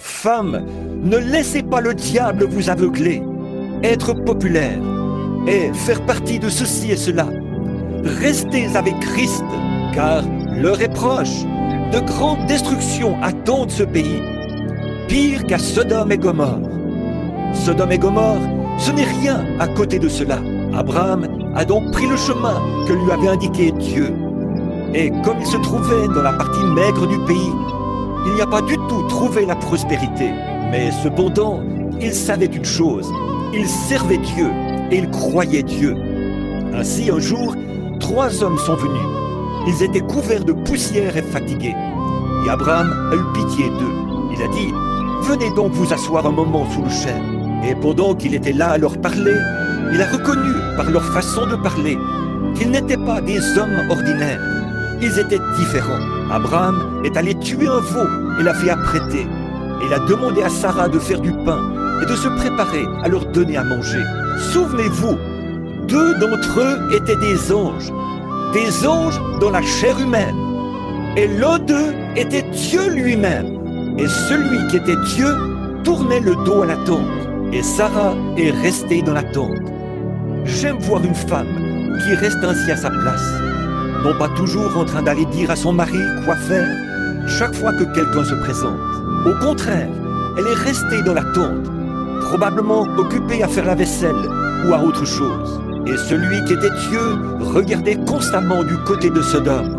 femmes, ne laissez pas le diable vous aveugler. Être populaire et faire partie de ceci et cela. Restez avec Christ, car l'heure est proche. De grandes destructions attendent ce pays, pire qu'à Sodome et Gomorrhe. Sodome et Gomorrhe, ce n'est rien à côté de cela. Abraham a donc pris le chemin que lui avait indiqué Dieu. Et comme il se trouvait dans la partie maigre du pays, il n'y a pas du tout trouvé la prospérité. Mais cependant, il savait une chose, il servait Dieu et il croyait Dieu. Ainsi, un jour, 3 hommes sont venus. Ils étaient couverts de poussière et fatigués. Et Abraham a eu pitié d'eux. Il a dit, « Venez donc vous asseoir un moment sous le chêne. » Et pendant qu'il était là à leur parler, il a reconnu par leur façon de parler qu'ils n'étaient pas des hommes ordinaires. Ils étaient différents. Abraham est allé tuer un veau et l'a fait apprêter. Et il a demandé à Sarah de faire du pain et de se préparer à leur donner à manger. Souvenez-vous, 2 d'entre eux étaient des anges dans la chair humaine. Et l'un d'eux était Dieu lui-même. Et celui qui était Dieu tournait le dos à la tente. Et Sarah est restée dans la tente. J'aime voir une femme qui reste ainsi à sa place. Non pas toujours en train d'aller dire à son mari quoi faire chaque fois que quelqu'un se présente. Au contraire, elle est restée dans la tente, probablement occupée à faire la vaisselle ou à autre chose. Et celui qui était Dieu regardait constamment du côté de Sodome.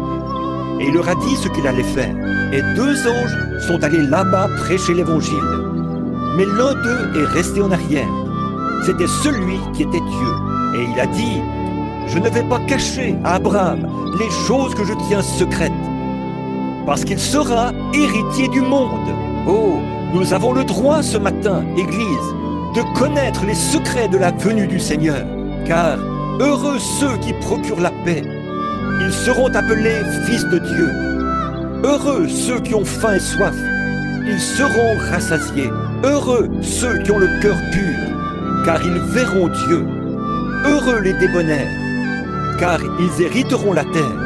Et il leur a dit ce qu'il allait faire. Et 2 anges sont allés là-bas prêcher l'évangile. Mais l'un d'eux est resté en arrière. C'était celui qui était Dieu. Et il a dit, « Je ne vais pas cacher à Abraham les choses que je tiens secrètes, parce qu'il sera héritier du monde. » Oh, nous avons le droit ce matin, Église, de connaître les secrets de la venue du Seigneur. Car heureux ceux qui procurent la paix, ils seront appelés fils de Dieu. Heureux ceux qui ont faim et soif, ils seront rassasiés. Heureux ceux qui ont le cœur pur, car ils verront Dieu. Heureux les débonnaires, car ils hériteront la terre.